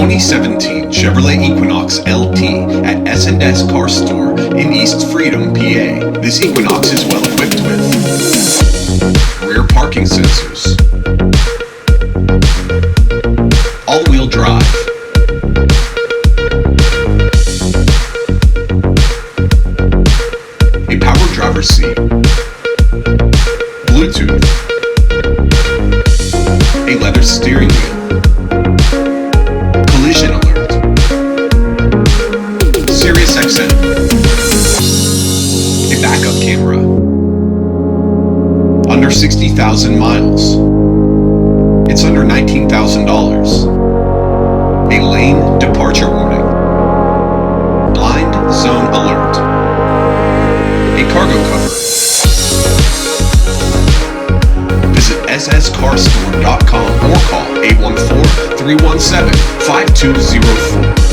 2017 Chevrolet Equinox LT at S&S Car Store in East Freedom, PA. This Equinox is well equipped with rear parking sensors, all-wheel drive, a power driver's seat, Bluetooth, a leather steering wheel, collision alert, SIRIUSXM, a backup camera, under 60,000 miles. It's under $19,000. A lane departure warning, blind zone alert, a cargo cover. Visit sscarstore.com or call 814-317-5204.